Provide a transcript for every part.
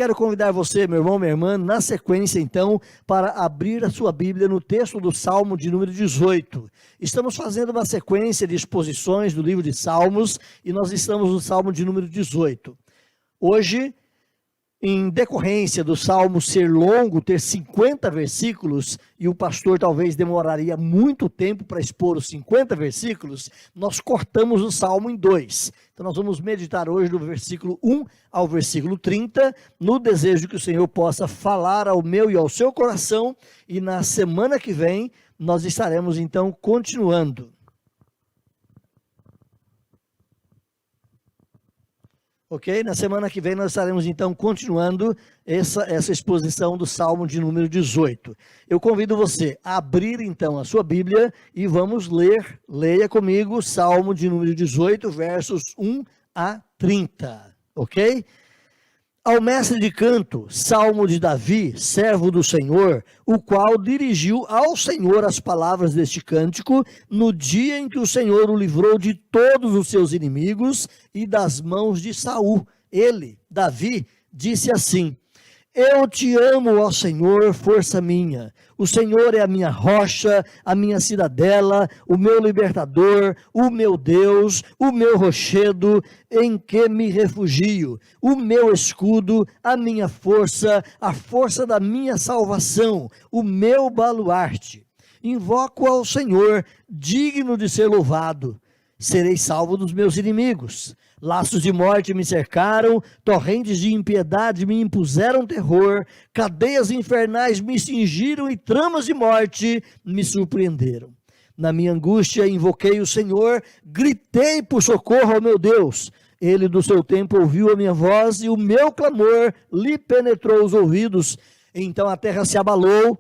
quero convidar você, meu irmão, minha irmã, na sequência, então, para abrir a sua Bíblia no texto do Salmo de número 18. Estamos fazendo uma sequência de exposições do livro de Salmos e nós estamos no Salmo de número 18. Hoje, em decorrência do Salmo ser longo, ter 50 versículos, e o pastor talvez demoraria muito tempo para expor os 50 versículos, nós cortamos o Salmo em dois. Então nós vamos meditar hoje do versículo 1 ao versículo 30, no desejo que o Senhor possa falar ao meu e ao seu coração, e na semana que vem nós estaremos então continuando. Ok? Na semana que vem nós estaremos então continuando essa exposição do Salmo de número 18. Eu convido você a abrir então a sua Bíblia e vamos ler. Leia comigo o Salmo de número 18, versos 1 a 30. Ok? Ao mestre de canto, Salmo de Davi, servo do Senhor, o qual dirigiu ao Senhor as palavras deste cântico, no dia em que o Senhor o livrou de todos os seus inimigos e das mãos de Saul. Ele, Davi, disse assim: Eu te amo, ó Senhor, força minha. O Senhor é a minha rocha, a minha cidadela, o meu libertador, o meu Deus, o meu rochedo, em que me refugio, o meu escudo, a minha força, a força da minha salvação, o meu baluarte. Invoco ao Senhor, digno de ser louvado. Serei salvo dos meus inimigos. Laços de morte me cercaram, torrentes de impiedade me impuseram terror, cadeias infernais me cingiram e tramas de morte me surpreenderam. Na minha angústia invoquei o Senhor, gritei por socorro ao meu Deus. Ele do seu tempo ouviu a minha voz e o meu clamor lhe penetrou os ouvidos. Então a terra se abalou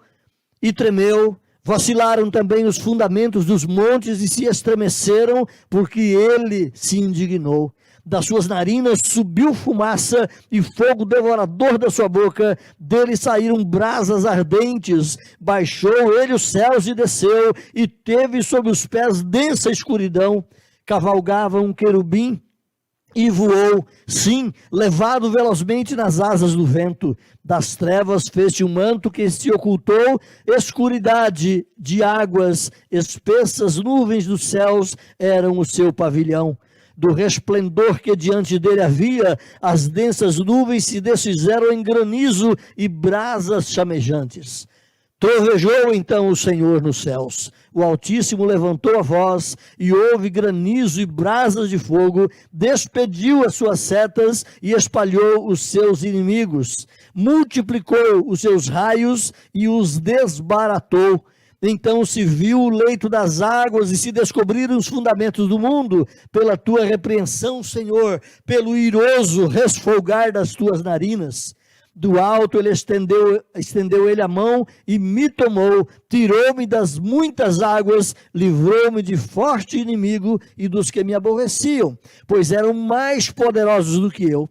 e tremeu. Vacilaram também os fundamentos dos montes e se estremeceram, porque ele se indignou. Das suas narinas subiu fumaça e fogo devorador da sua boca, dele saíram brasas ardentes. Baixou ele os céus e desceu, e teve sob os pés densa escuridão. Cavalgava um querubim e voou, sim, levado velozmente nas asas do vento. Das trevas fez-se um manto que se ocultou, escuridade de águas, espessas nuvens dos céus eram o seu pavilhão. Do resplendor que diante dele havia, as densas nuvens se desfizeram em granizo e brasas chamejantes. Trovejou então o Senhor nos céus, o Altíssimo levantou a voz, e houve granizo e brasas de fogo, despediu as suas setas e espalhou os seus inimigos, multiplicou os seus raios e os desbaratou. Então se viu o leito das águas e se descobriram os fundamentos do mundo, pela tua repreensão, Senhor, pelo iroso resfolgar das tuas narinas. Do alto ele estendeu ele a mão e me tomou, tirou-me das muitas águas, livrou-me de forte inimigo e dos que me aborreciam, pois eram mais poderosos do que eu.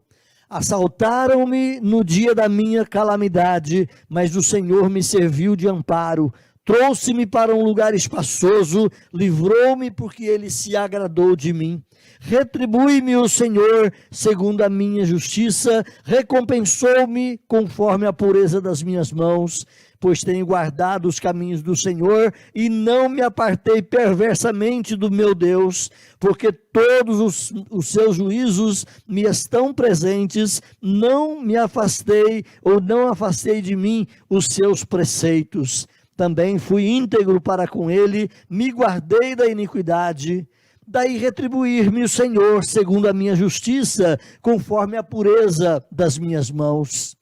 Assaltaram-me no dia da minha calamidade, mas o Senhor me serviu de amparo. Trouxe-me para um lugar espaçoso, livrou-me porque ele se agradou de mim. Retribui-me o Senhor segundo a minha justiça, recompensou-me conforme a pureza das minhas mãos, pois tenho guardado os caminhos do Senhor e não me apartei perversamente do meu Deus, porque todos os seus juízos me estão presentes, não me afastei ou não afastei de mim os seus preceitos. Também fui íntegro para com ele, me guardei da iniquidade. Daí retribuir-me o Senhor segundo a minha justiça, conforme a pureza das minhas mãos,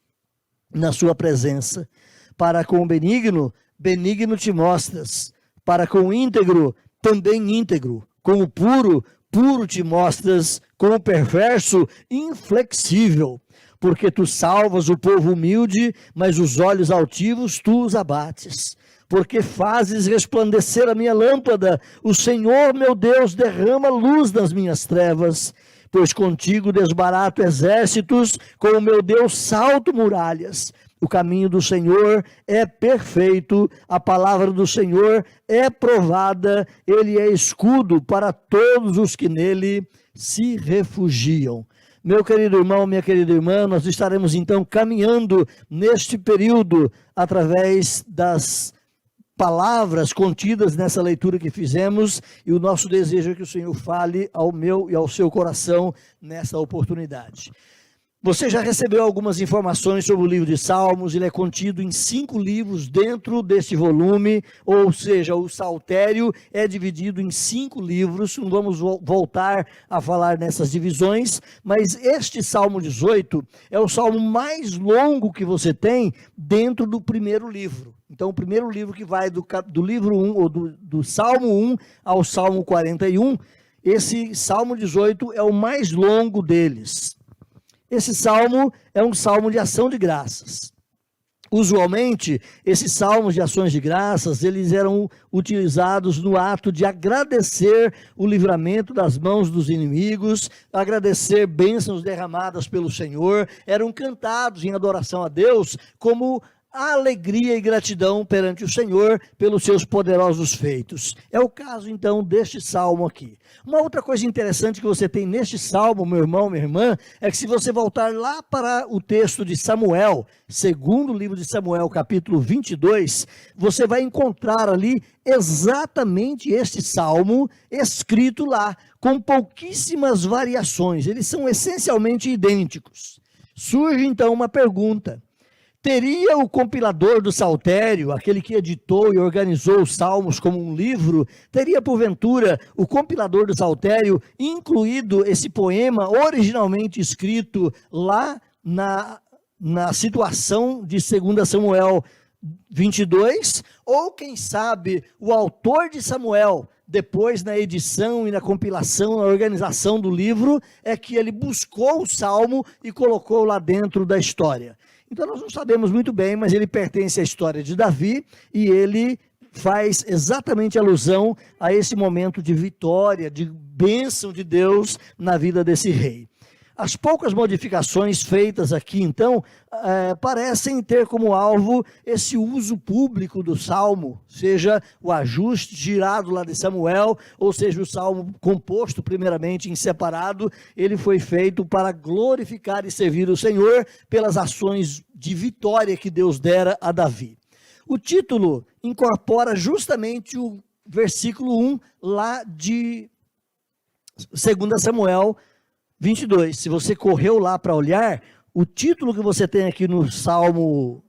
na sua presença. Para com o benigno, benigno te mostras. Para com o íntegro, também íntegro. Com o puro, puro te mostras. Com o perverso, inflexível. Porque tu salvas o povo humilde, mas os olhos altivos tu os abates. Porque fazes resplandecer a minha lâmpada, o Senhor meu Deus derrama luz nas minhas trevas. Pois contigo desbarato exércitos, com o meu Deus salto muralhas. O caminho do Senhor é perfeito, a palavra do Senhor é provada, ele é escudo para todos os que nele se refugiam. Meu querido irmão, minha querida irmã, nós estaremos então caminhando neste período através das palavras contidas nessa leitura que fizemos, e o nosso desejo é que o Senhor fale ao meu e ao seu coração nessa oportunidade. Você já recebeu algumas informações sobre o livro de Salmos. Ele é contido em 5 livros dentro deste volume, ou seja, o Saltério é dividido em 5 livros. Não vamos voltar a falar nessas divisões, mas este Salmo 18 é o salmo mais longo que você tem dentro do primeiro livro. Então, o primeiro livro que vai do livro 1, ou do Salmo 1 ao Salmo 41, esse Salmo 18 é o mais longo deles. Esse salmo é um salmo de ação de graças. Usualmente, esses salmos de ações de graças, eles eram utilizados no ato de agradecer o livramento das mãos dos inimigos, agradecer bênçãos derramadas pelo Senhor, eram cantados em adoração a Deus como a alegria e gratidão perante o Senhor pelos seus poderosos feitos. É o caso, então, deste salmo aqui. Uma outra coisa interessante que você tem neste salmo, meu irmão, minha irmã, é que se você voltar lá para o texto de Samuel, segundo livro de Samuel, capítulo 22, você vai encontrar ali exatamente este salmo escrito lá, com pouquíssimas variações. Eles são essencialmente idênticos. Surge, então, uma pergunta. Teria o compilador do Saltério, aquele que editou e organizou os salmos como um livro, teria porventura o compilador do Saltério incluído esse poema originalmente escrito lá na situação de 2 Samuel 22? Ou quem sabe o autor de Samuel, depois na edição e na compilação, na organização do livro, é que ele buscou o salmo e colocou lá dentro da história. Então nós não sabemos muito bem, mas ele pertence à história de Davi e ele faz exatamente alusão a esse momento de vitória, de bênção de Deus na vida desse rei. As poucas modificações feitas aqui, então, parecem ter como alvo esse uso público do salmo, seja o ajuste girado lá de Samuel, ou seja o salmo composto primeiramente em separado. Ele foi feito para glorificar e servir o Senhor pelas ações de vitória que Deus dera a Davi. O título incorpora justamente o versículo 1 lá de 2 Samuel 22, se você correu lá para olhar, o título que você tem aqui no Salmo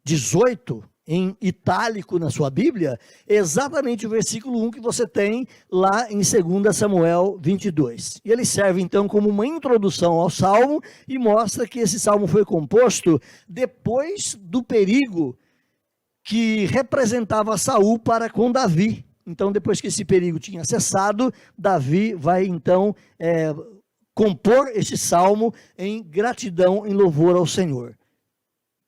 18, em itálico na sua Bíblia, é exatamente o versículo 1 que você tem lá em 2 Samuel 22. E ele serve então como uma introdução ao Salmo e mostra que esse Salmo foi composto depois do perigo que representava Saul para com Davi. Então, depois que esse perigo tinha cessado, Davi vai então compor este salmo em gratidão, em louvor ao Senhor.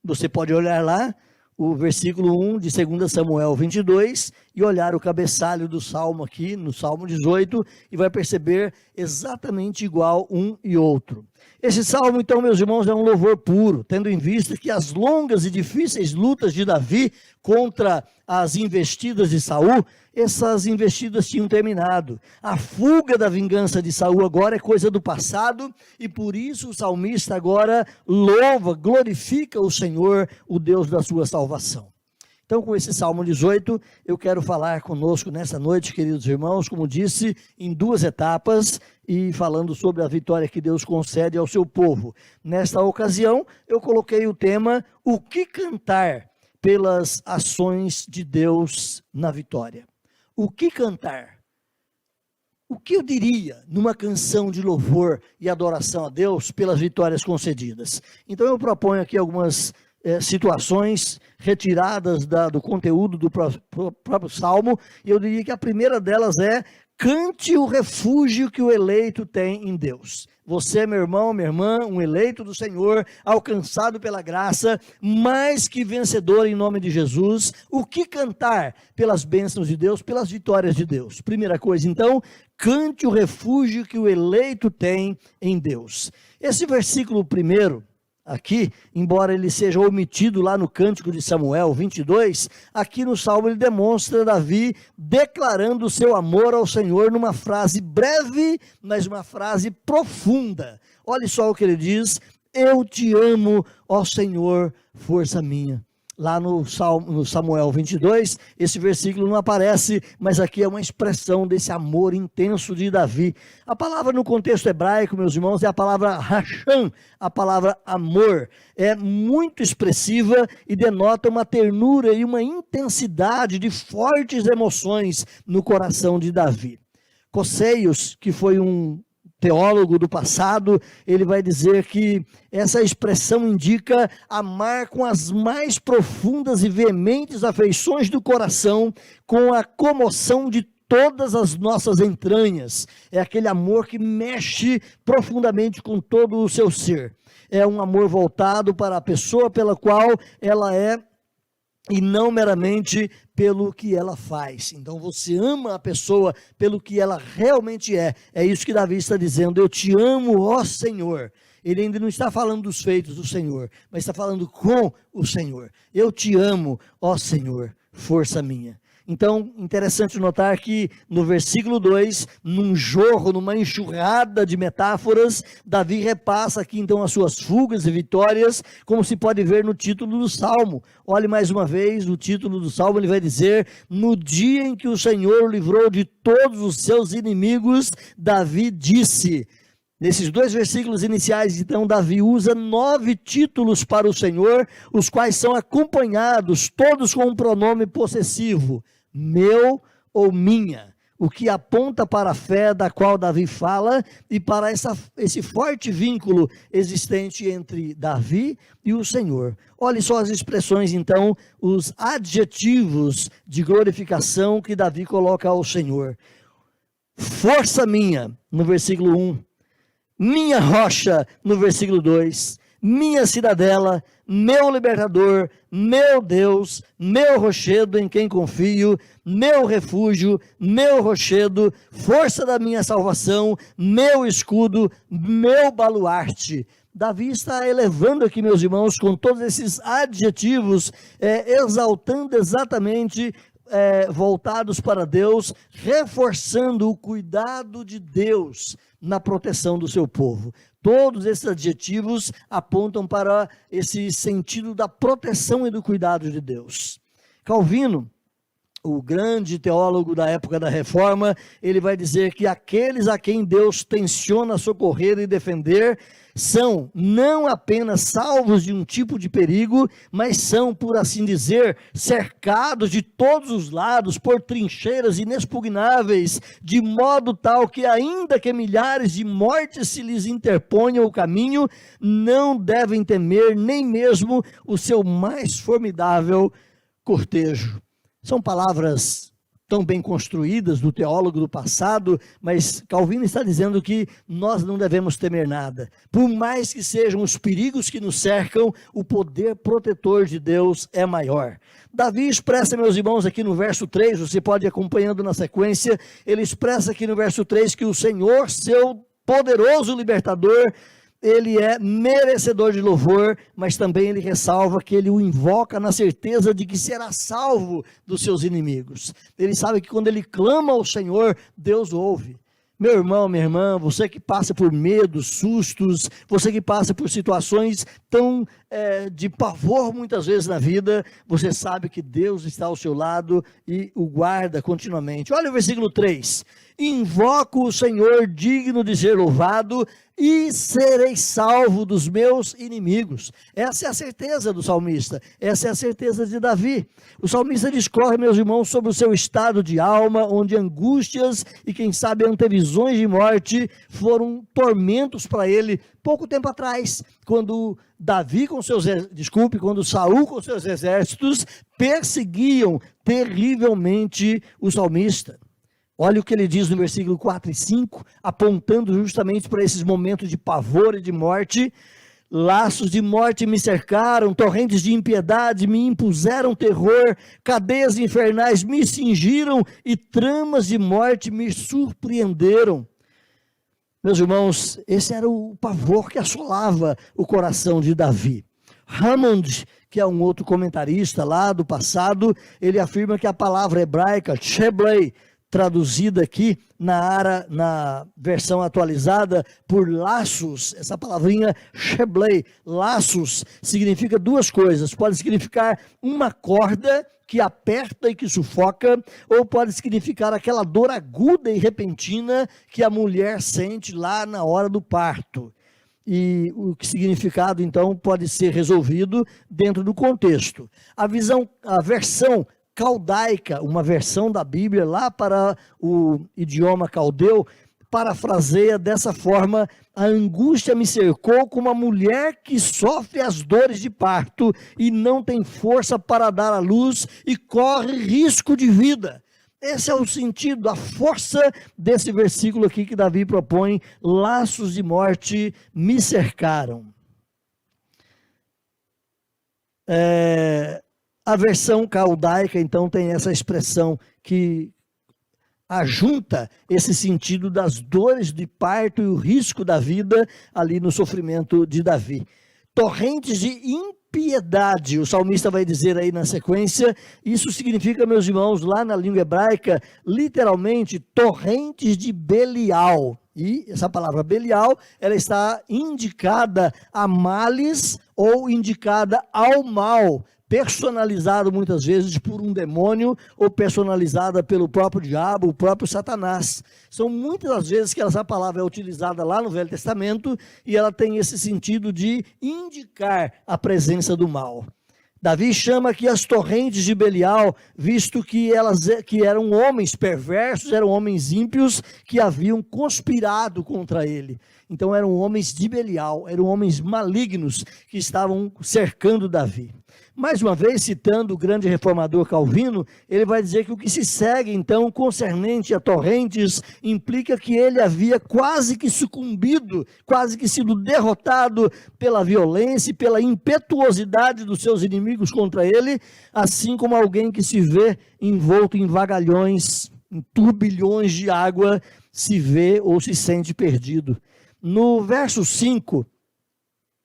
Você pode olhar lá o versículo 1 de 2 Samuel 22 e olhar o cabeçalho do salmo aqui, no Salmo 18, e vai perceber exatamente igual um e outro. Esse salmo, então, meus irmãos, é um louvor puro, tendo em vista que as longas e difíceis lutas de Davi contra as investidas de Saul, essas investidas tinham terminado. A fuga da vingança de Saul agora é coisa do passado, e por isso o salmista agora louva, glorifica o Senhor, o Deus da sua salvação. Então, com esse Salmo 18, eu quero falar conosco nessa noite, queridos irmãos, como disse, em 2 etapas, e falando sobre a vitória que Deus concede ao seu povo. Nesta ocasião, eu coloquei o tema, o que cantar pelas ações de Deus na vitória. O que cantar? O que eu diria numa canção de louvor e adoração a Deus pelas vitórias concedidas? Então eu proponho aqui algumas situações retiradas do conteúdo do próprio Salmo, e eu diria que a primeira delas é: cante o refúgio que o eleito tem em Deus. Você, meu irmão, minha irmã, um eleito do Senhor, alcançado pela graça, mais que vencedor em nome de Jesus. O que cantar pelas bênçãos de Deus, pelas vitórias de Deus? Primeira coisa, então, cante o refúgio que o eleito tem em Deus. Esse versículo primeiro, aqui, embora ele seja omitido lá no Cântico de Samuel 22, aqui no Salmo ele demonstra Davi declarando o seu amor ao Senhor numa frase breve, mas uma frase profunda. Olha só o que ele diz: eu te amo, ó Senhor, força minha. Lá no Samuel 22, esse versículo não aparece, mas aqui é uma expressão desse amor intenso de Davi. A palavra no contexto hebraico, meus irmãos, é a palavra racham, a palavra amor. É muito expressiva e denota uma ternura e uma intensidade de fortes emoções no coração de Davi. Cosseios, que foi um teólogo do passado, ele vai dizer que essa expressão indica amar com as mais profundas e veementes afeições do coração, com a comoção de todas as nossas entranhas. É aquele amor que mexe profundamente com todo o seu ser. É um amor voltado para a pessoa pela qual ela é, e não meramente pelo que ela faz. Então você ama a pessoa pelo que ela realmente é. É isso que Davi está dizendo: eu te amo, ó Senhor. Ele ainda não está falando dos feitos do Senhor, mas está falando com o Senhor. Eu te amo, ó Senhor, força minha. Então, interessante notar que no versículo 2, num jorro, numa enxurrada de metáforas, Davi repassa aqui então as suas fugas e vitórias, como se pode ver no título do Salmo. Olhe mais uma vez, o título do Salmo, ele vai dizer: no dia em que o Senhor o livrou de todos os seus inimigos, Davi disse. Nesses dois versículos iniciais, então, Davi usa 9 títulos para o Senhor, os quais são acompanhados, todos com um pronome possessivo: meu ou minha, o que aponta para a fé da qual Davi fala e para esse forte vínculo existente entre Davi e o Senhor. Olhe só as expressões, então, os adjetivos de glorificação que Davi coloca ao Senhor. Força minha, no versículo 1. Minha rocha, no versículo 2, minha cidadela, meu libertador, meu Deus, meu rochedo em quem confio, meu refúgio, meu rochedo, força da minha salvação, meu escudo, meu baluarte. Davi está elevando aqui, meus irmãos, com todos esses adjetivos, exaltando exatamente voltados para Deus, reforçando o cuidado de Deus na proteção do seu povo. Todos esses adjetivos apontam para esse sentido da proteção e do cuidado de Deus. Calvino, o grande teólogo da época da Reforma, ele vai dizer que aqueles a quem Deus tenciona socorrer e defender são não apenas salvos de um tipo de perigo, mas são, por assim dizer, cercados de todos os lados por trincheiras inexpugnáveis, de modo tal que, ainda que milhares de mortes se lhes interponham o caminho, não devem temer nem mesmo o seu mais formidável cortejo. São palavras tão bem construídas do teólogo do passado, mas Calvino está dizendo que nós não devemos temer nada. Por mais que sejam os perigos que nos cercam, o poder protetor de Deus é maior. Davi expressa, meus irmãos, aqui no verso 3, você pode ir acompanhando na sequência, ele expressa aqui no verso 3 que o Senhor, seu poderoso libertador, ele é merecedor de louvor, mas também ele ressalva que ele o invoca na certeza de que será salvo dos seus inimigos. Ele sabe que quando ele clama ao Senhor, Deus ouve. Meu irmão, minha irmã, você que passa por medos, sustos, você que passa por situações tão de pavor muitas vezes na vida, você sabe que Deus está ao seu lado e o guarda continuamente. Olha o versículo 3. Invoco o Senhor digno de ser louvado e serei salvo dos meus inimigos. Essa é a certeza do salmista, essa é a certeza de Davi. O salmista discorre, meus irmãos, sobre o seu estado de alma, onde angústias e quem sabe antevisões de morte foram tormentos para ele pouco tempo atrás, quando quando Saul com seus exércitos perseguiam terrivelmente o salmista. Olha o que ele diz no versículo 4 e 5, apontando justamente para esses momentos de pavor e de morte. Laços de morte me cercaram, torrentes de impiedade me impuseram terror, cadeias infernais me cingiram e tramas de morte me surpreenderam. Meus irmãos, esse era o pavor que assolava o coração de Davi. Hammond, que é um outro comentarista lá do passado, ele afirma que a palavra hebraica, sheblei, traduzida aqui na versão atualizada por laços. Essa palavrinha sheblei, laços, significa duas coisas. Pode significar uma corda que aperta e que sufoca, ou pode significar aquela dor aguda e repentina que a mulher sente lá na hora do parto. E o significado, então, pode ser resolvido dentro do contexto. A versão caldaica, uma versão da Bíblia lá para o idioma caldeu, parafraseia dessa forma: a angústia me cercou como uma mulher que sofre as dores de parto e não tem força para dar à luz e corre risco de vida. Esse é o sentido, a força desse versículo aqui que Davi propõe: laços de morte me cercaram. A versão caldaica, então, tem essa expressão que ajunta esse sentido das dores de parto e o risco da vida ali no sofrimento de Davi. Torrentes de impiedade, o salmista vai dizer aí na sequência. Isso significa, meus irmãos, lá na língua hebraica, literalmente, torrentes de Belial. E essa palavra Belial, ela está indicada a males ou indicada ao mal, personalizado muitas vezes por um demônio ou personalizada pelo próprio diabo, o próprio Satanás. São muitas as vezes que essa palavra é utilizada lá no Velho Testamento e ela tem esse sentido de indicar a presença do mal. Davi chama aqui as torrentes de Belial, visto que eram homens perversos, eram homens ímpios que haviam conspirado contra ele. Então eram homens de Belial, eram homens malignos que estavam cercando Davi. Mais uma vez, citando o grande reformador Calvino, ele vai dizer que o que se segue, então, concernente a torrentes, implica que ele havia quase que sucumbido, quase que sido derrotado pela violência e pela impetuosidade dos seus inimigos contra ele, assim como alguém que se vê envolto em vagalhões, em turbilhões de água, se vê ou se sente perdido. No verso 5,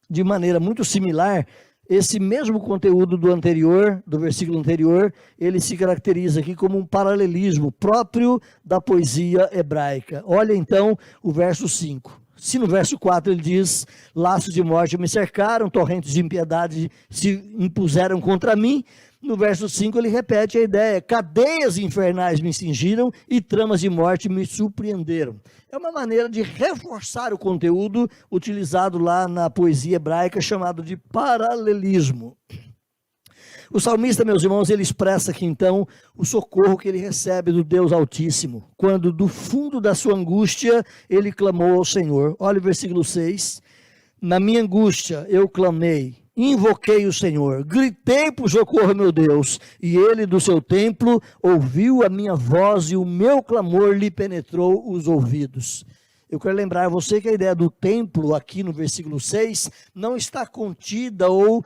de maneira muito similar, esse mesmo conteúdo do versículo anterior, ele se caracteriza aqui como um paralelismo próprio da poesia hebraica. Olha então o verso 5. Se no verso 4 ele diz: laços de morte me cercaram, torrentes de impiedade se impuseram contra mim, no verso 5 ele repete a ideia: cadeias infernais me cingiram e tramas de morte me surpreenderam. É uma maneira de reforçar o conteúdo utilizado lá na poesia hebraica, chamado de paralelismo. O salmista, meus irmãos, ele expressa aqui então o socorro que ele recebe do Deus Altíssimo, quando do fundo da sua angústia ele clamou ao Senhor. Olha o versículo 6: na minha angústia eu clamei, invoquei o Senhor, gritei por socorro, meu Deus, e ele do seu templo ouviu a minha voz e o meu clamor lhe penetrou os ouvidos. Eu quero lembrar a você que a ideia do templo aqui no versículo 6 não está contida ou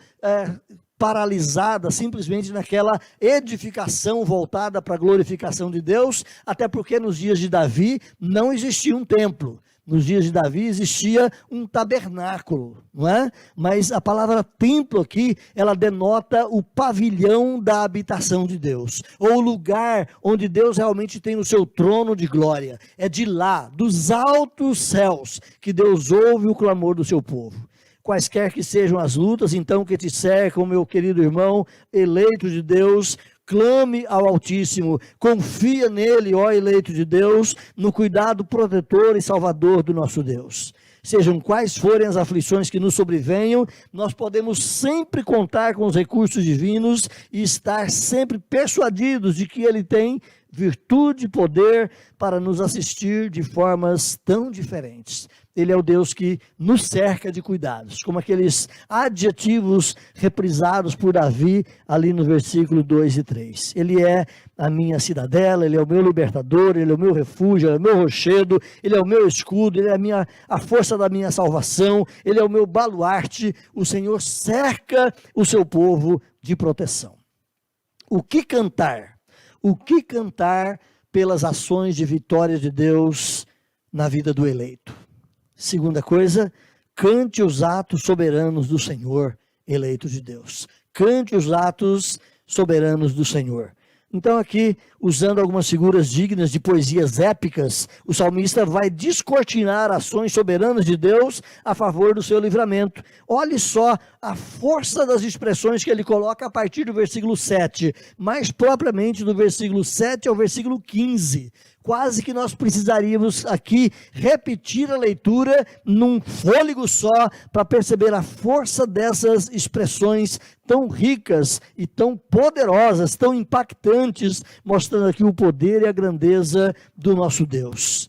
paralisada simplesmente naquela edificação voltada para a glorificação de Deus, até porque nos dias de Davi não existia um templo. Nos dias de Davi existia um tabernáculo, não é? Mas a palavra templo aqui, ela denota o pavilhão da habitação de Deus, ou o lugar onde Deus realmente tem o seu trono de glória. É de lá, dos altos céus, que Deus ouve o clamor do seu povo. Quaisquer que sejam as lutas, então, que te cercam, meu querido irmão, eleito de Deus, clame ao Altíssimo, confia nele, ó eleito de Deus, no cuidado protetor e salvador do nosso Deus. Sejam quais forem as aflições que nos sobrevenham, nós podemos sempre contar com os recursos divinos e estar sempre persuadidos de que ele tem virtude e poder para nos assistir de formas tão diferentes. Ele é o Deus que nos cerca de cuidados, como aqueles adjetivos reprisados por Davi ali no versículo 2 e 3. Ele é a minha cidadela, ele é o meu libertador, ele é o meu refúgio, ele é o meu rochedo, ele é o meu escudo, ele é a força da minha salvação, ele é o meu baluarte. O Senhor cerca o seu povo de proteção. O que cantar? O que cantar pelas ações de vitória de Deus na vida do eleito? Segunda coisa, cante os atos soberanos do Senhor, eleito de Deus. Cante os atos soberanos do Senhor. Então aqui, usando algumas figuras dignas de poesias épicas, o salmista vai descortinar ações soberanas de Deus a favor do seu livramento. Olhe só a força das expressões que ele coloca a partir do versículo 7, mais propriamente do versículo 7 ao versículo 15. Quase que nós precisaríamos aqui repetir a leitura num fôlego só para perceber a força dessas expressões tão ricas e tão poderosas, tão impactantes, mostrando aqui o poder e a grandeza do nosso Deus.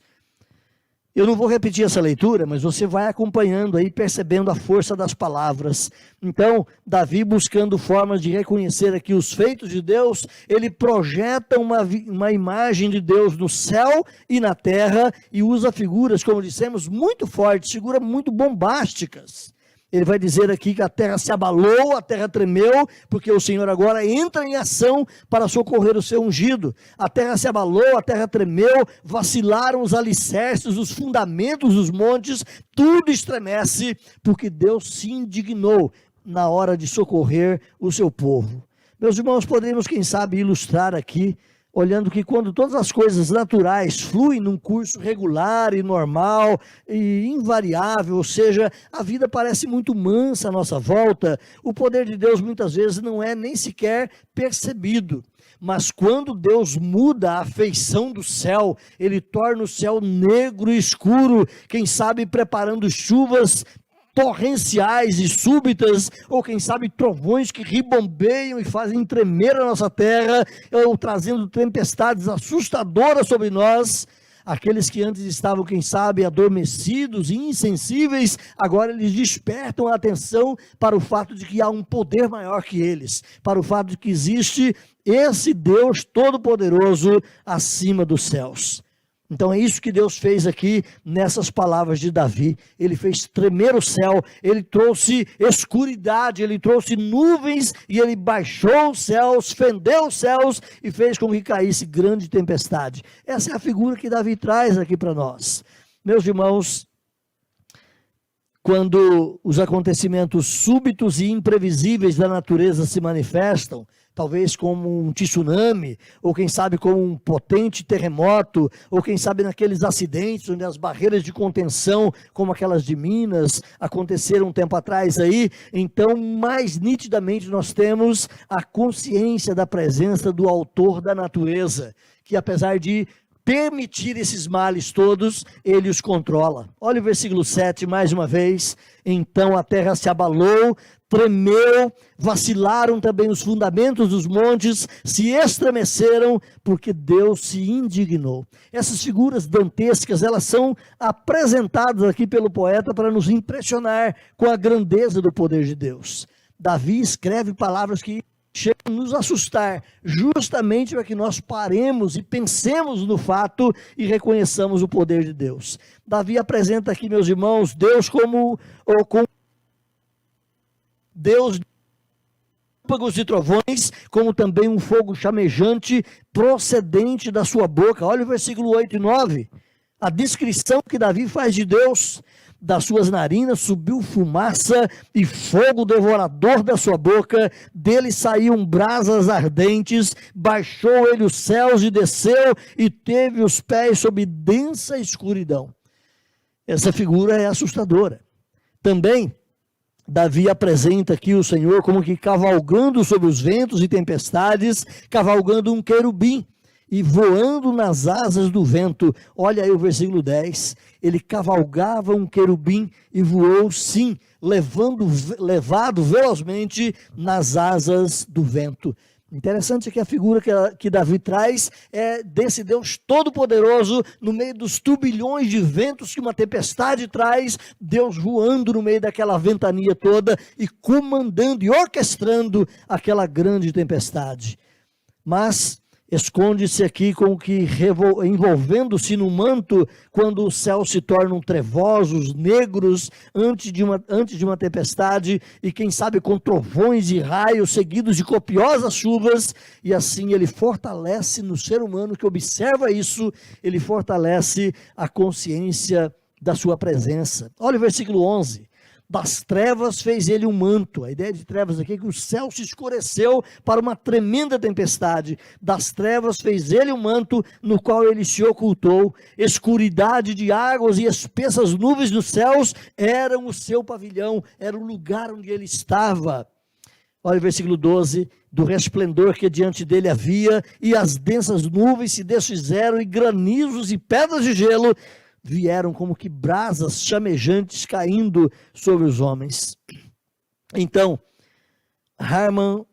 Eu não vou repetir essa leitura, mas você vai acompanhando aí, percebendo a força das palavras. Então, Davi, buscando formas de reconhecer aqui os feitos de Deus, ele projeta uma imagem de Deus no céu e na terra e usa figuras, como dissemos, muito fortes, figuras muito bombásticas. Ele vai dizer aqui que a terra se abalou, a terra tremeu, porque o Senhor agora entra em ação para socorrer o seu ungido. A terra se abalou, a terra tremeu, vacilaram os alicerces, os fundamentos dos montes, tudo estremece, porque Deus se indignou na hora de socorrer o seu povo. Meus irmãos, poderíamos, quem sabe, ilustrar aqui, olhando que quando todas as coisas naturais fluem num curso regular e normal e invariável, ou seja, a vida parece muito mansa à nossa volta, o poder de Deus muitas vezes não é nem sequer percebido. Mas quando Deus muda a feição do céu, ele torna o céu negro e escuro, quem sabe preparando chuvas torrenciais e súbitas, ou quem sabe trovões que ribombeiam e fazem tremer a nossa terra, ou trazendo tempestades assustadoras sobre nós. Aqueles que antes estavam, quem sabe, adormecidos e insensíveis, agora eles despertam a atenção para o fato de que há um poder maior que eles, para o fato de que existe esse Deus Todo-Poderoso acima dos céus. Então é isso que Deus fez aqui nessas palavras de Davi. Ele fez tremer o céu, ele trouxe escuridade, ele trouxe nuvens e ele baixou os céus, fendeu os céus e fez com que caísse grande tempestade. Essa é a figura que Davi traz aqui para nós. Meus irmãos, quando os acontecimentos súbitos e imprevisíveis da natureza se manifestam, talvez como um tsunami, ou quem sabe como um potente terremoto, ou quem sabe naqueles acidentes onde as barreiras de contenção, como aquelas de Minas, aconteceram um tempo atrás aí, então mais nitidamente nós temos a consciência da presença do autor da natureza, que apesar de permitir esses males todos, ele os controla. Olha o versículo 7 mais uma vez. Então a terra se abalou, tremeu, vacilaram também os fundamentos dos montes, se estremeceram, porque Deus se indignou. Essas figuras dantescas, elas são apresentadas aqui pelo poeta para nos impressionar com a grandeza do poder de Deus. Davi escreve palavras que chegam a nos assustar, justamente para que nós paremos e pensemos no fato e reconheçamos o poder de Deus. Davi apresenta aqui, meus irmãos, Deus como Deus de relâmpagos e trovões, como também um fogo chamejante procedente da sua boca. Olha o versículo 8 e 9, a descrição que Davi faz de Deus. Das suas narinas subiu fumaça e fogo devorador da sua boca, dele saíam brasas ardentes, baixou ele os céus e desceu, e teve os pés sob densa escuridão. Essa figura é assustadora. Também, Davi apresenta aqui o Senhor como que cavalgando sobre os ventos e tempestades, cavalgando um querubim, e voando nas asas do vento. Olha aí o versículo 10, ele cavalgava um querubim e voou, sim, levado velozmente nas asas do vento. Interessante que a figura que Davi traz é desse Deus todo-poderoso, no meio dos turbilhões de ventos que uma tempestade traz, Deus voando no meio daquela ventania toda e comandando e orquestrando aquela grande tempestade. Mas esconde-se aqui com que envolvendo-se no manto, quando os céus se tornam trevosos, negros, antes de uma tempestade, e quem sabe com trovões e raios seguidos de copiosas chuvas, e assim ele fortalece no ser humano que observa isso, ele fortalece a consciência da sua presença. Olha o versículo 11. Das trevas fez ele um manto. A ideia de trevas aqui é que o céu se escureceu para uma tremenda tempestade. Das trevas fez ele um manto no qual ele se ocultou. Escuridade de águas e espessas nuvens nos céus eram o seu pavilhão, era o lugar onde ele estava. Olha o versículo 12, do resplendor que diante dele havia, e as densas nuvens se desfizeram, e granizos e pedras de gelo vieram como que brasas chamejantes caindo sobre os homens. Então, Harman,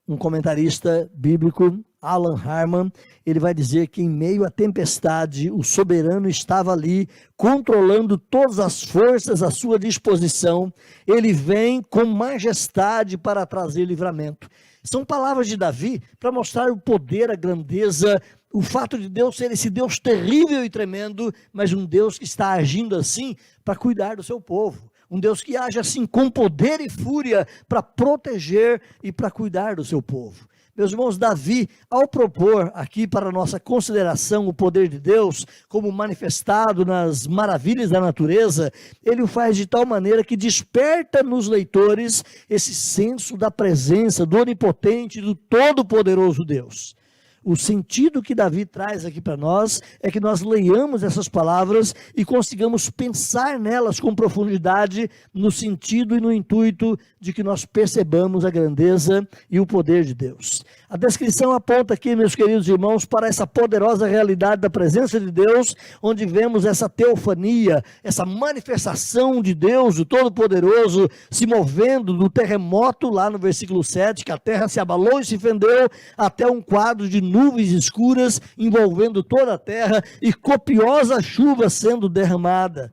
um comentarista bíblico, Alan Harman, ele vai dizer que em meio à tempestade, o soberano estava ali, controlando todas as forças à sua disposição. Ele vem com majestade para trazer livramento. São palavras de Davi para mostrar o poder, a grandeza, o fato de Deus ser esse Deus terrível e tremendo, mas um Deus que está agindo assim para cuidar do seu povo. Um Deus que age assim com poder e fúria para proteger e para cuidar do seu povo. Meus irmãos, Davi, ao propor aqui para a nossa consideração o poder de Deus, como manifestado nas maravilhas da natureza, ele o faz de tal maneira que desperta nos leitores esse senso da presença do onipotente, do todo-poderoso Deus. O sentido que Davi traz aqui para nós é que nós leiamos essas palavras e consigamos pensar nelas com profundidade, no sentido e no intuito de que nós percebamos a grandeza e o poder de Deus. A descrição aponta aqui, meus queridos irmãos, para essa poderosa realidade da presença de Deus, onde vemos essa teofania, essa manifestação de Deus, o Todo-Poderoso, se movendo do terremoto, lá no versículo 7, que a terra se abalou e se fendeu, até um quadro de nuvens escuras envolvendo toda a terra e copiosa chuva sendo derramada.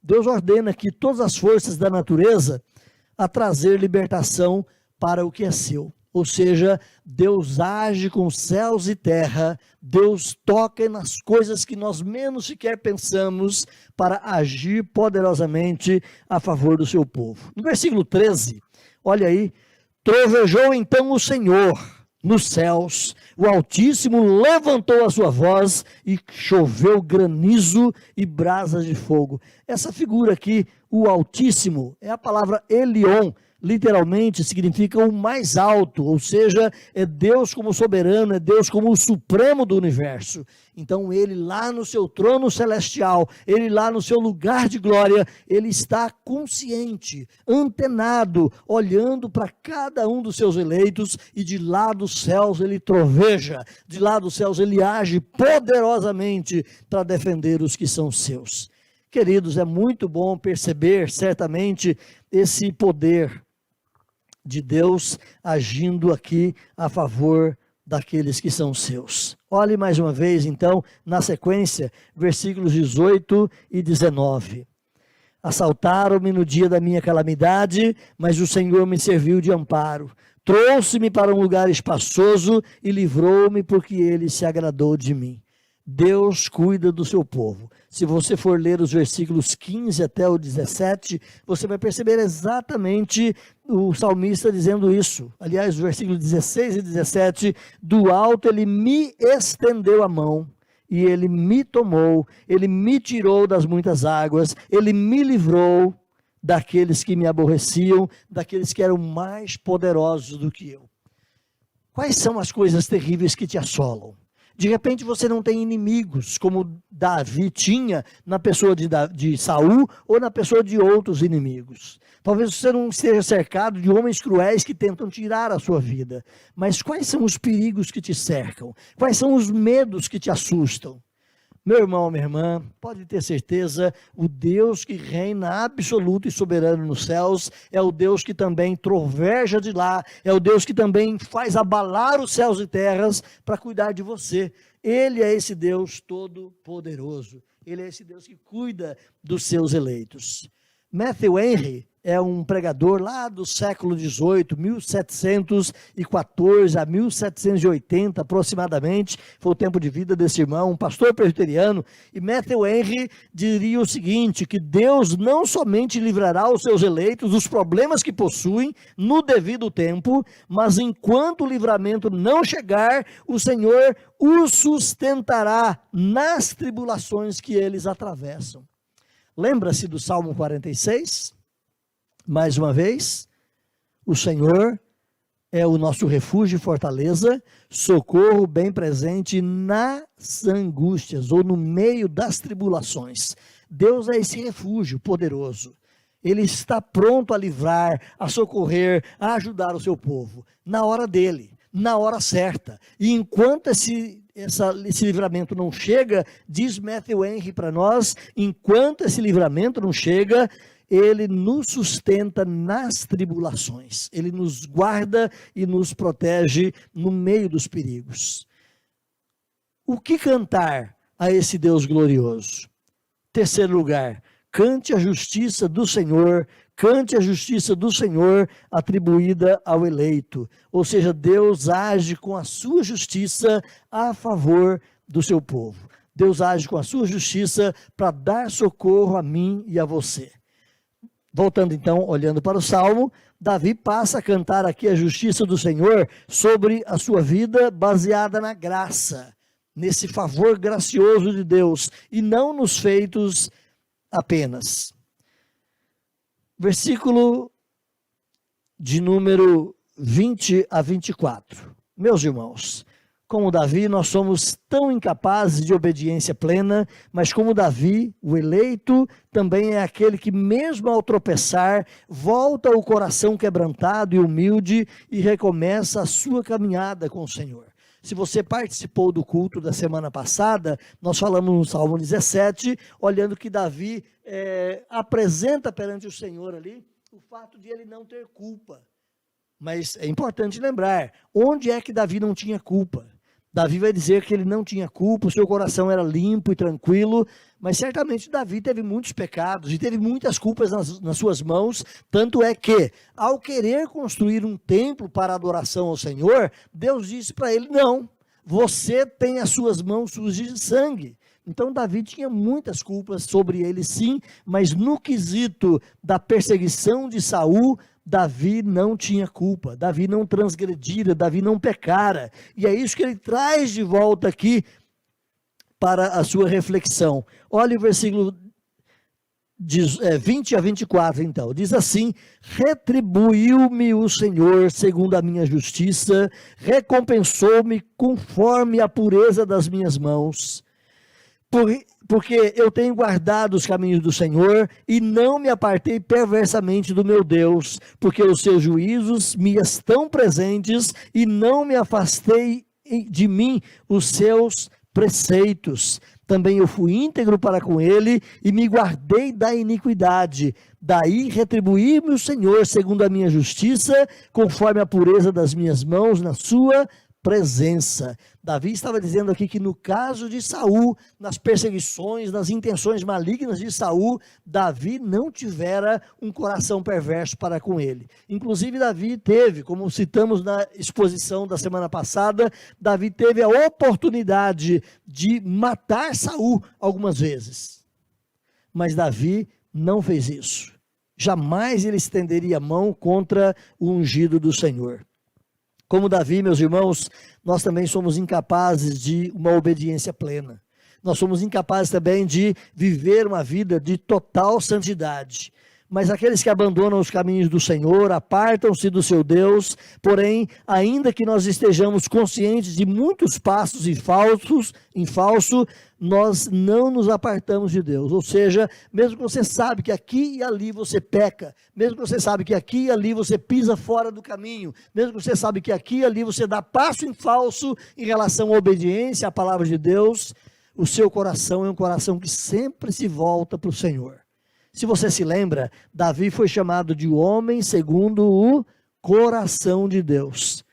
Deus ordena que todas as forças da natureza a trazer libertação para o que é seu. Ou seja, Deus age com céus e terra, Deus toca nas coisas que nós menos sequer pensamos para agir poderosamente a favor do seu povo. No versículo 13, olha aí, trovejou então o Senhor nos céus, o Altíssimo levantou a sua voz e choveu granizo e brasas de fogo. Essa figura aqui, o Altíssimo, é a palavra Elion, literalmente significa o mais alto, ou seja, é Deus como soberano, é Deus como o supremo do universo. Então ele lá no seu trono celestial, ele lá no seu lugar de glória, ele está consciente, antenado, olhando para cada um dos seus eleitos, e de lá dos céus ele troveja, de lá dos céus ele age poderosamente para defender os que são seus. Queridos, é muito bom perceber certamente esse poder de Deus agindo aqui a favor daqueles que são seus. Olhe mais uma vez, então, na sequência, versículos 18 e 19. Assaltaram-me no dia da minha calamidade, mas o Senhor me serviu de amparo. Trouxe-me para um lugar espaçoso e livrou-me porque ele se agradou de mim. Deus cuida do seu povo. Se você for ler os versículos 15 até o 17, você vai perceber exatamente o salmista dizendo isso. Aliás, os versículos 16 e 17, do alto ele me estendeu a mão, e ele me tomou, ele me tirou das muitas águas, ele me livrou daqueles que me aborreciam, daqueles que eram mais poderosos do que eu. Quais são as coisas terríveis que te assolam? De repente você não tem inimigos, como Davi tinha na pessoa de Saul ou na pessoa de outros inimigos. Talvez você não esteja cercado de homens cruéis que tentam tirar a sua vida. Mas quais são os perigos que te cercam? Quais são os medos que te assustam? Meu irmão, minha irmã, pode ter certeza, o Deus que reina absoluto e soberano nos céus, é o Deus que também troveja de lá, é o Deus que também faz abalar os céus e terras para cuidar de você. Ele é esse Deus todo-poderoso, ele é esse Deus que cuida dos seus eleitos. Matthew Henry é um pregador lá do século XVIII, 1714 a 1780 aproximadamente, foi o tempo de vida desse irmão, um pastor presbiteriano, e Matthew Henry diria o seguinte, que Deus não somente livrará os seus eleitos dos problemas que possuem no devido tempo, mas enquanto o livramento não chegar, o Senhor os sustentará nas tribulações que eles atravessam. Lembra-se do Salmo 46? Mais uma vez, o Senhor é o nosso refúgio e fortaleza, socorro bem presente nas angústias ou no meio das tribulações. Deus é esse refúgio poderoso. Ele está pronto a livrar, a socorrer, a ajudar o seu povo, na hora dele, na hora certa. E enquanto esse livramento não chega, diz Matthew Henry para nós, enquanto esse livramento não chega, ele nos sustenta nas tribulações. Ele nos guarda e nos protege no meio dos perigos. O que cantar a esse Deus glorioso? Terceiro lugar, cante a justiça do Senhor, cante a justiça do Senhor atribuída ao eleito. Ou seja, Deus age com a sua justiça a favor do seu povo. Deus age com a sua justiça para dar socorro a mim e a você. Voltando então, olhando para o Salmo, Davi passa a cantar aqui a justiça do Senhor sobre a sua vida baseada na graça, nesse favor gracioso de Deus, e não nos feitos apenas. Versículo de número 20 a 24. Meus irmãos, como Davi, nós somos tão incapazes de obediência plena, mas como Davi, o eleito, também é aquele que, mesmo ao tropeçar, volta o coração quebrantado e humilde e recomeça a sua caminhada com o Senhor. Se você participou do culto da semana passada, nós falamos no Salmo 17, olhando que Davi apresenta perante o Senhor ali o fato de ele não ter culpa. Mas é importante lembrar, onde é que Davi não tinha culpa? Davi vai dizer que ele não tinha culpa, o seu coração era limpo e tranquilo, mas certamente Davi teve muitos pecados e teve muitas culpas nas suas mãos, tanto é que, ao querer construir um templo para adoração ao Senhor, Deus disse para ele, não, você tem as suas mãos sujas de sangue. Então Davi tinha muitas culpas sobre ele sim, mas no quesito da perseguição de Saul, Davi não tinha culpa, Davi não transgredira, Davi não pecara, e é isso que ele traz de volta aqui para a sua reflexão. Olha o versículo 20 a 24 então, diz assim, retribuiu-me o Senhor segundo a minha justiça, recompensou-me conforme a pureza das minhas mãos, porque eu tenho guardado os caminhos do Senhor e não me apartei perversamente do meu Deus, porque os seus juízos me estão presentes e não me afastei de mim os seus preceitos. Também eu fui íntegro para com ele e me guardei da iniquidade. Daí retribuí-me o Senhor segundo a minha justiça, conforme a pureza das minhas mãos na sua presença. Davi estava dizendo aqui que no caso de Saul, nas perseguições, nas intenções malignas de Saul, Davi não tivera um coração perverso para com ele. Inclusive Davi teve, como citamos na exposição da semana passada, Davi teve a oportunidade de matar Saul algumas vezes. Mas Davi não fez isso. Jamais ele estenderia a mão contra o ungido do Senhor. Como Davi, meus irmãos, nós também somos incapazes de uma obediência plena. Nós somos incapazes também de viver uma vida de total santidade. Mas aqueles que abandonam os caminhos do Senhor, apartam-se do seu Deus, porém, ainda que nós estejamos conscientes de muitos passos em falso, nós não nos apartamos de Deus. Ou seja, mesmo que você sabe que aqui e ali você peca, mesmo que você sabe que aqui e ali você pisa fora do caminho, mesmo que você sabe que aqui e ali você dá passo em falso em relação à obediência à palavra de Deus, o seu coração é um coração que sempre se volta para o Senhor. Se você se lembra, Davi foi chamado de homem segundo o coração de Deus.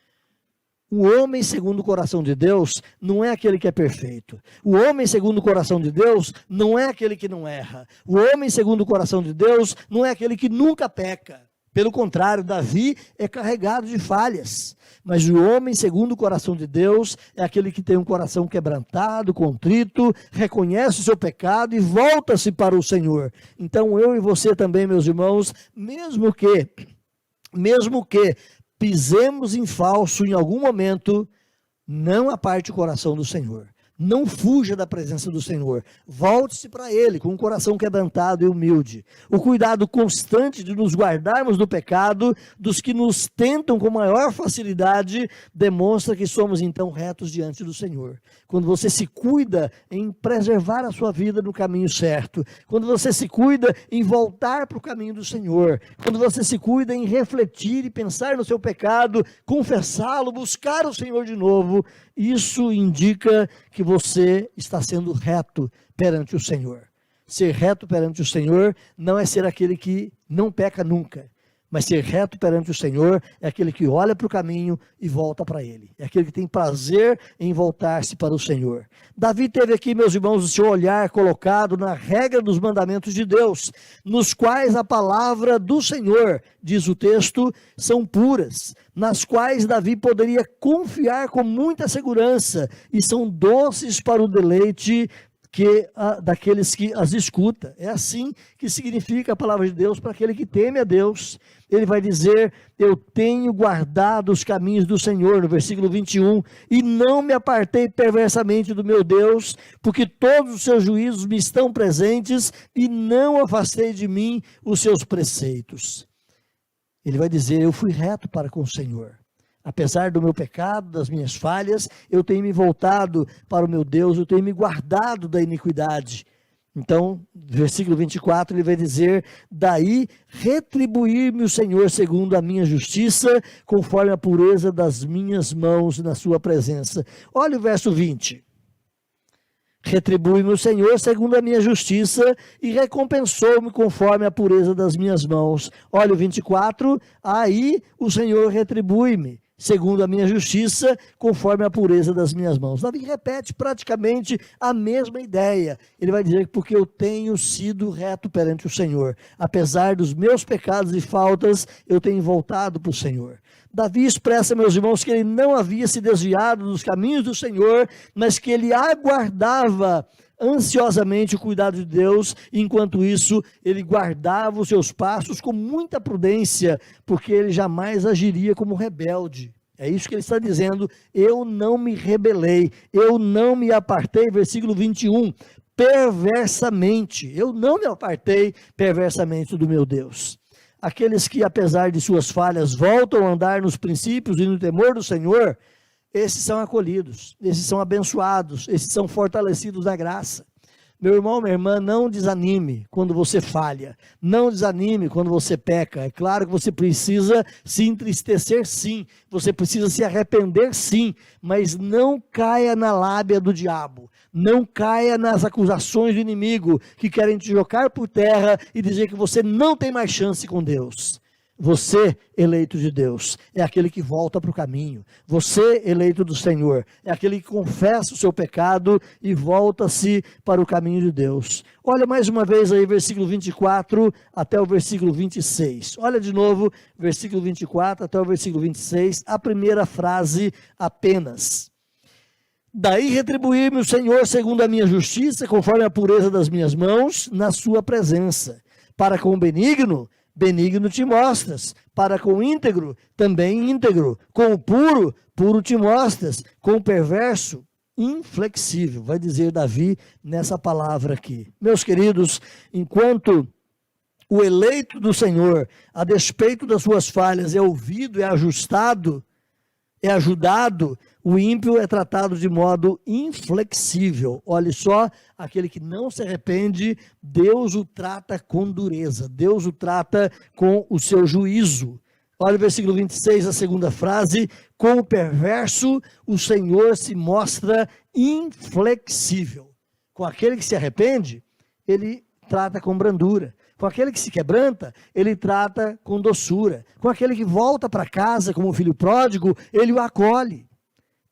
O homem segundo o coração de Deus não é aquele que é perfeito. O homem segundo o coração de Deus não é aquele que não erra. O homem segundo o coração de Deus não é aquele que nunca peca. Pelo contrário, Davi é carregado de falhas. Mas o homem segundo o coração de Deus é aquele que tem um coração quebrantado, contrito, reconhece o seu pecado e volta-se para o Senhor. Então eu e você também, meus irmãos, mesmo que pisemos em falso em algum momento, não aparte o coração do Senhor. Não fuja da presença do Senhor. Volte-se para Ele com um coração quebrantado e humilde. O cuidado constante de nos guardarmos do pecado, dos que nos tentam com maior facilidade, demonstra que somos então retos diante do Senhor. Quando você se cuida em preservar a sua vida no caminho certo, quando você se cuida em voltar para o caminho do Senhor, quando você se cuida em refletir e pensar no seu pecado, confessá-lo, buscar o Senhor de novo, isso indica que você está sendo reto perante o Senhor. Ser reto perante o Senhor não é ser aquele que não peca nunca, mas ser reto perante o Senhor é aquele que olha para o caminho e volta para Ele. É aquele que tem prazer em voltar-se para o Senhor. Davi teve aqui, meus irmãos, o seu olhar colocado na regra dos mandamentos de Deus, nos quais a palavra do Senhor, diz o texto, são puras, nas quais Davi poderia confiar com muita segurança e são doces para o deleite daqueles que as escuta. É assim que significa a palavra de Deus para aquele que teme a Deus. Ele vai dizer: eu tenho guardado os caminhos do Senhor, no versículo 21, e não me apartei perversamente do meu Deus, porque todos os seus juízos me estão presentes e não afastei de mim os seus preceitos. Ele vai dizer: eu fui reto para com o Senhor. Apesar do meu pecado, das minhas falhas, eu tenho me voltado para o meu Deus, eu tenho me guardado da iniquidade. Então, versículo 24, ele vai dizer: daí retribuir-me o Senhor segundo a minha justiça, conforme a pureza das minhas mãos na sua presença. Olha o verso 20. Retribui-me o Senhor segundo a minha justiça e recompensou-me conforme a pureza das minhas mãos. Olha o 24, aí o Senhor retribui-me segundo a minha justiça, conforme a pureza das minhas mãos. Davi repete praticamente a mesma ideia. Ele vai dizer que porque eu tenho sido reto perante o Senhor, apesar dos meus pecados e faltas, eu tenho voltado para o Senhor. Davi expressa, meus irmãos, que ele não havia se desviado dos caminhos do Senhor, mas que ele aguardava ansiosamente o cuidado de Deus, e enquanto isso ele guardava os seus passos com muita prudência, porque ele jamais agiria como rebelde. É isso que ele está dizendo: eu não me rebelei, eu não me apartei, versículo 21, perversamente, eu não me apartei perversamente do meu Deus. Aqueles que, apesar de suas falhas, voltam a andar nos princípios e no temor do Senhor, esses são acolhidos, esses são abençoados, esses são fortalecidos na graça. Meu irmão, minha irmã, não desanime quando você falha, não desanime quando você peca. É claro que você precisa se entristecer sim, você precisa se arrepender sim, mas não caia na lábia do diabo, não caia nas acusações do inimigo que querem te jogar por terra e dizer que você não tem mais chance com Deus. Você, eleito de Deus, é aquele que volta para o caminho. Você, eleito do Senhor, é aquele que confessa o seu pecado e volta-se para o caminho de Deus. Olha mais uma vez aí, versículo 24 até o versículo 26. Olha de novo, versículo 24 até o versículo 26, a primeira frase apenas. Daí retribuir-me o Senhor segundo a minha justiça, conforme a pureza das minhas mãos, na sua presença. Para com o benigno, benigno te mostras, para com o íntegro, também íntegro, com o puro, puro te mostras, com o perverso, inflexível, vai dizer Davi nessa palavra aqui. Meus queridos, enquanto o eleito do Senhor, a despeito das suas falhas, é ouvido, é ajustado, é ajudado, o ímpio é tratado de modo inflexível. Olhe só, aquele que não se arrepende, Deus o trata com dureza, Deus o trata com o seu juízo. Olha o versículo 26, a segunda frase: com o perverso o Senhor se mostra inflexível. Com aquele que se arrepende, ele trata com brandura. Com aquele que se quebranta, ele trata com doçura. Com aquele que volta para casa como filho pródigo, ele o acolhe.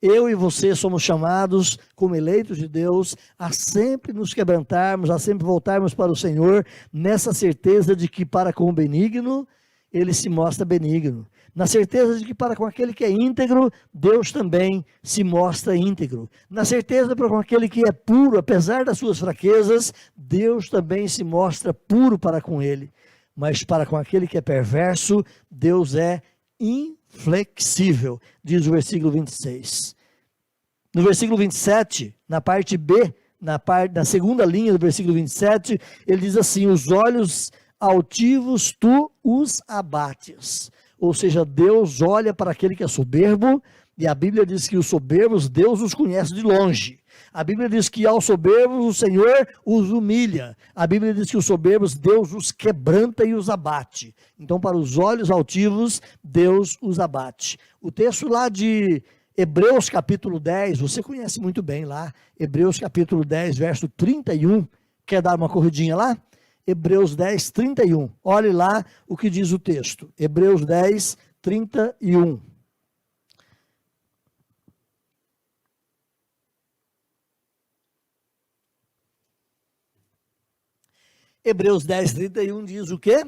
Eu e você somos chamados, como eleitos de Deus, a sempre nos quebrantarmos, a sempre voltarmos para o Senhor, nessa certeza de que para com o benigno, ele se mostra benigno. Na certeza de que para com aquele que é íntegro, Deus também se mostra íntegro. Na certeza para com aquele que é puro, apesar das suas fraquezas, Deus também se mostra puro para com ele. Mas para com aquele que é perverso, Deus é inflexível, diz o versículo 26. No versículo 27, na parte B, na segunda linha do versículo 27, ele diz assim: os olhos altivos tu os abates. Ou seja, Deus olha para aquele que é soberbo, e a Bíblia diz que os soberbos, Deus os conhece de longe. A Bíblia diz que aos soberbos o Senhor os humilha. A Bíblia diz que os soberbos, Deus os quebranta e os abate. Então, para os olhos altivos, Deus os abate. O texto lá de Hebreus capítulo 10, você conhece muito bem lá, Hebreus capítulo 10, verso 31, quer dar uma corridinha lá? Hebreus 10, 31, olhe lá o que diz o texto, Hebreus 10, 31. Hebreus 10, 31 diz o quê?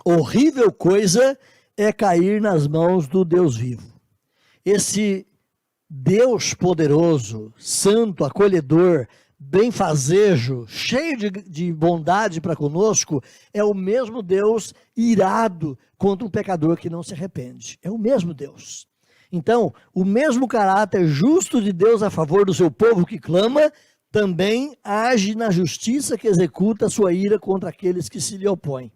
Horrível coisa é cair nas mãos do Deus vivo. Esse Deus poderoso, santo, acolhedor, benfazejo, cheio de bondade para conosco, é o mesmo Deus irado contra um pecador que não se arrepende. É o mesmo Deus. Então, o mesmo caráter justo de Deus a favor do seu povo que clama, também age na justiça que executa a sua ira contra aqueles que se lhe opõem.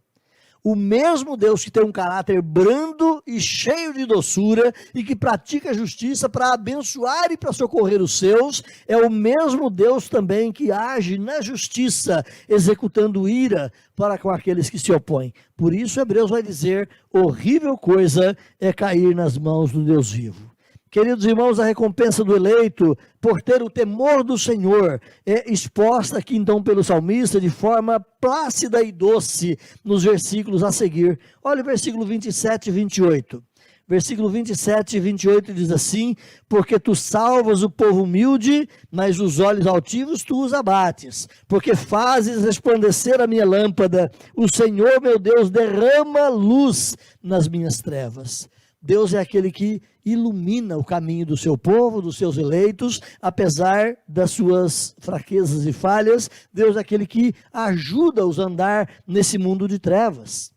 O mesmo Deus que tem um caráter brando e cheio de doçura e que pratica a justiça para abençoar e para socorrer os seus, é o mesmo Deus também que age na justiça, executando ira para com aqueles que se opõem. Por isso Hebreus vai dizer, horrível coisa é cair nas mãos do Deus vivo. Queridos irmãos, a recompensa do eleito por ter o temor do Senhor é exposta aqui então pelo salmista de forma plácida e doce nos versículos a seguir. Olha o versículo 27 e 28. Versículo 27 e 28 diz assim: porque tu salvas o povo humilde, mas os olhos altivos tu os abates. Porque fazes resplandecer a minha lâmpada, o Senhor meu Deus derrama luz nas minhas trevas. Deus é aquele que ilumina o caminho do seu povo, dos seus eleitos, apesar das suas fraquezas e falhas. Deus é aquele que ajuda-os a andar nesse mundo de trevas.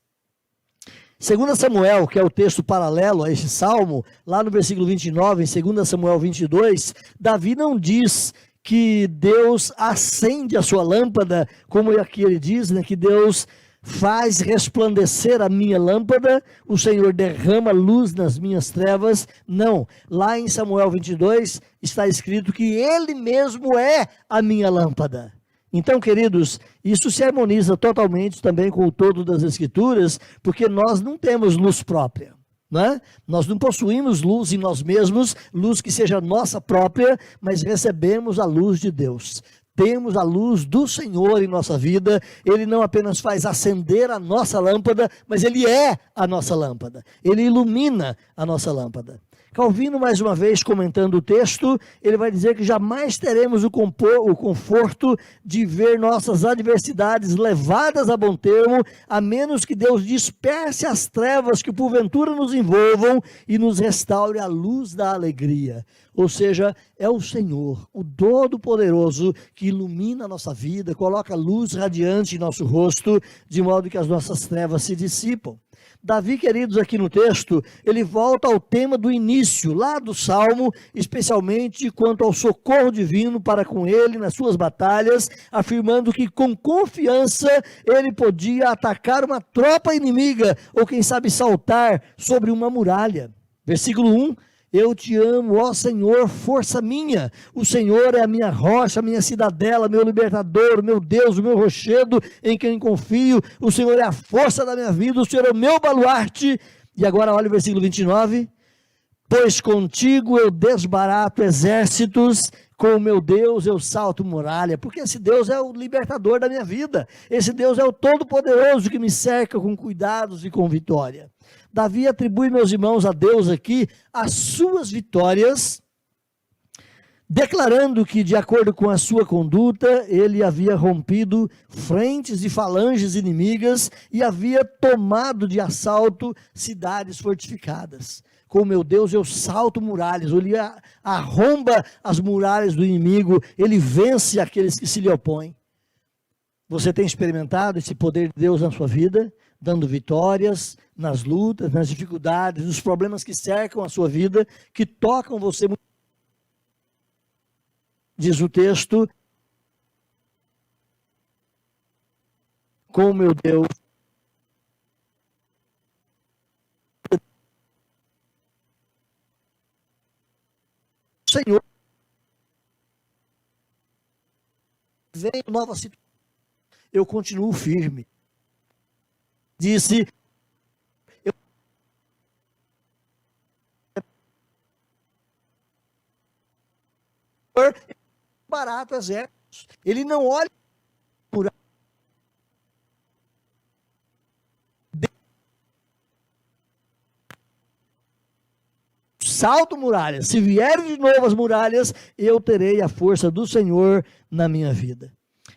2 Samuel, que é o texto paralelo a esse salmo, lá no versículo 29, em 2 Samuel 22, Davi não diz que Deus acende a sua lâmpada, como aqui ele diz, né, que Deus faz resplandecer a minha lâmpada, o Senhor derrama luz nas minhas trevas. Não, lá em Samuel 22 está escrito que Ele mesmo é a minha lâmpada. Então, queridos, isso se harmoniza totalmente também com o todo das Escrituras, porque nós não temos luz própria. Né? Nós não possuímos luz em nós mesmos, luz que seja nossa própria, mas recebemos a luz de Deus. Temos a luz do Senhor em nossa vida. Ele não apenas faz acender a nossa lâmpada, mas Ele é a nossa lâmpada. Ele ilumina a nossa lâmpada. Calvino, mais uma vez, comentando o texto, ele vai dizer que jamais teremos o conforto de ver nossas adversidades levadas a bom termo, a menos que Deus disperse as trevas que porventura nos envolvam e nos restaure a luz da alegria. Ou seja, é o Senhor, o Todo-Poderoso, que ilumina a nossa vida, coloca luz radiante em nosso rosto, de modo que as nossas trevas se dissipam. Davi, queridos, aqui no texto, ele volta ao tema do início, lá do Salmo, especialmente quanto ao socorro divino para com ele nas suas batalhas, afirmando que com confiança ele podia atacar uma tropa inimiga, ou quem sabe saltar sobre uma muralha. Versículo 1, eu te amo, ó Senhor, força minha. O Senhor é a minha rocha, a minha cidadela, meu libertador, meu Deus, o meu rochedo em quem confio. O Senhor é a força da minha vida, o Senhor é o meu baluarte. E agora olha o versículo 29. Pois contigo eu desbarato exércitos, com o meu Deus eu salto muralha. Porque esse Deus é o libertador da minha vida. Esse Deus é o Todo-Poderoso que me cerca com cuidados e com vitória. Davi atribui, meus irmãos, a Deus aqui as suas vitórias, declarando que, de acordo com a sua conduta, ele havia rompido frentes e falanges inimigas e havia tomado de assalto cidades fortificadas. Com meu Deus eu salto muralhas, ele arromba as muralhas do inimigo, ele vence aqueles que se lhe opõem. Você tem experimentado esse poder de Deus na sua vida, dando vitórias nas lutas, nas dificuldades, nos problemas que cercam a sua vida, que tocam você diz o texto, com o meu Deus, Senhor, vem nova situação, eu continuo firme. Disse, barato exército, ele não olha por salto muralhas, se vierem de novo as muralhas, eu terei a força do Senhor na minha vida.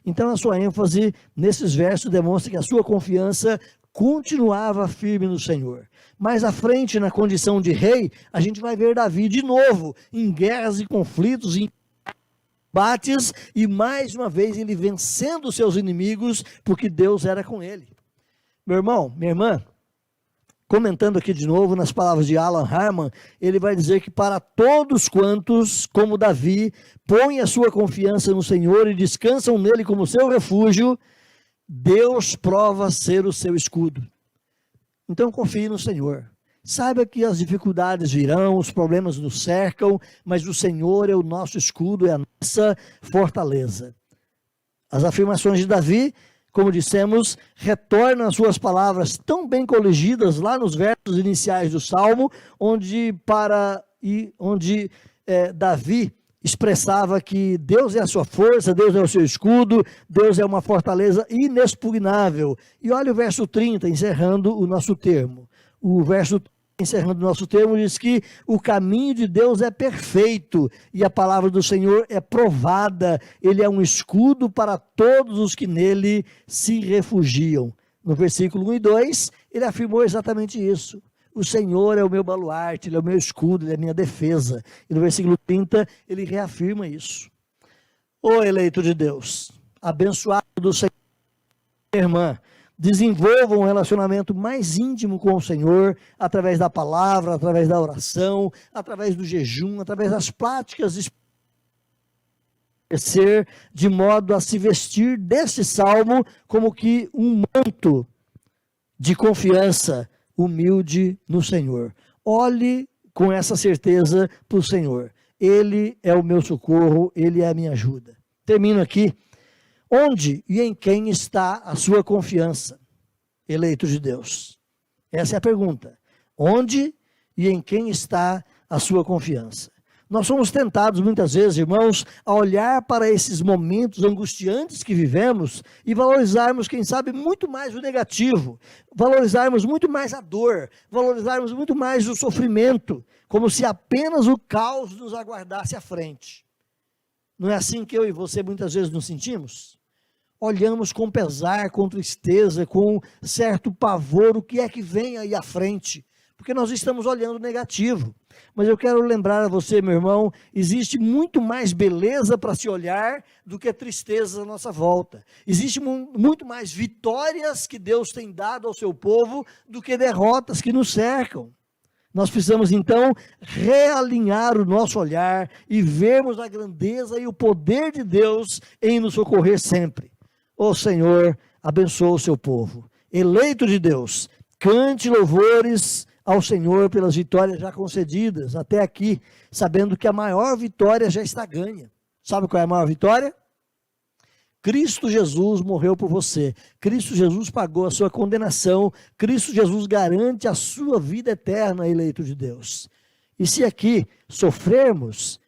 Então a sua ênfase nesses versos demonstra que a sua confiança continuava firme no Senhor. Mais à frente, na condição de rei, a gente vai ver Davi de novo, em guerras e conflitos, em combates, e mais uma vez ele vencendo seus inimigos, porque Deus era com ele. Meu irmão, minha irmã, comentando aqui de novo nas palavras de Alan Harman, ele vai dizer que para todos quantos, como Davi, põem a sua confiança no Senhor e descansam nele como seu refúgio, Deus prova ser o seu escudo. Então confie no Senhor. Saiba que as dificuldades virão, os problemas nos cercam, mas o Senhor é o nosso escudo, é a nossa fortaleza. As afirmações de Davi, como dissemos, retornam às suas palavras tão bem coligidas lá nos versos iniciais do Salmo, onde Davi expressava que Deus é a sua força, Deus é o seu escudo, Deus é uma fortaleza inexpugnável. E olha o verso 30, encerrando o nosso termo. O verso encerrando o nosso termo, diz que o caminho de Deus é perfeito e a palavra do Senhor é provada. Ele é um escudo para todos os que nele se refugiam. No versículo 1 e 2, ele afirmou exatamente isso. O Senhor é o meu baluarte, ele é o meu escudo, ele é a minha defesa. E no versículo 30, ele reafirma isso. Ô eleito de Deus, abençoado do Senhor, irmã, desenvolvam um relacionamento mais íntimo com o Senhor, através da palavra, através da oração, através do jejum, através das práticas de modo a se vestir desse salmo como que um manto de confiança humilde no Senhor. Olhe com essa certeza para o Senhor. Ele é o meu socorro, ele é a minha ajuda. Termino aqui. Onde e em quem está a sua confiança, eleito de Deus? Essa é a pergunta. Onde e em quem está a sua confiança? Nós somos tentados muitas vezes, irmãos, a olhar para esses momentos angustiantes que vivemos e valorizarmos, quem sabe, muito mais o negativo, valorizarmos muito mais a dor, valorizarmos muito mais o sofrimento, como se apenas o caos nos aguardasse à frente. Não é assim que eu e você muitas vezes nos sentimos? Olhamos com pesar, com tristeza, com certo pavor, o que é que vem aí à frente, porque nós estamos olhando negativo. Mas eu quero lembrar a você, meu irmão, existe muito mais beleza para se olhar do que tristeza à nossa volta. Existe muito mais vitórias que Deus tem dado ao seu povo do que derrotas que nos cercam. Nós precisamos então realinhar o nosso olhar e vermos a grandeza e o poder de Deus em nos socorrer sempre. Ó Senhor, abençoa o seu povo. Eleito de Deus, cante louvores ao Senhor pelas vitórias já concedidas até aqui, sabendo que a maior vitória já está ganha. Sabe qual é a maior vitória? Cristo Jesus morreu por você, Cristo Jesus pagou a sua condenação, Cristo Jesus garante a sua vida eterna, eleito de Deus. E se aqui sofrermos,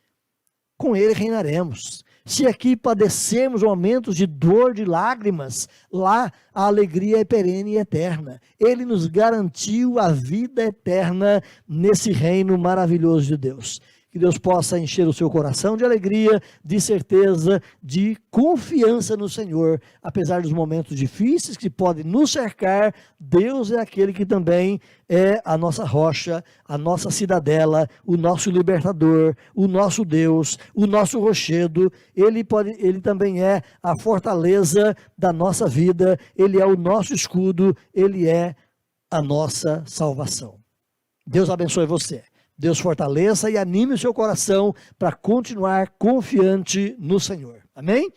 com Ele reinaremos. Se aqui padecermos momentos de dor, de lágrimas, lá a alegria é perene e eterna. Ele nos garantiu a vida eterna nesse reino maravilhoso de Deus. Que Deus possa encher o seu coração de alegria, de certeza, de confiança no Senhor. Apesar dos momentos difíceis que podem nos cercar, Deus é aquele que também é a nossa rocha, a nossa cidadela, o nosso libertador, o nosso Deus, o nosso rochedo. Ele também é a fortaleza da nossa vida, Ele é o nosso escudo, Ele é a nossa salvação. Deus abençoe você. Deus fortaleça e anime o seu coração para continuar confiante no Senhor. Amém?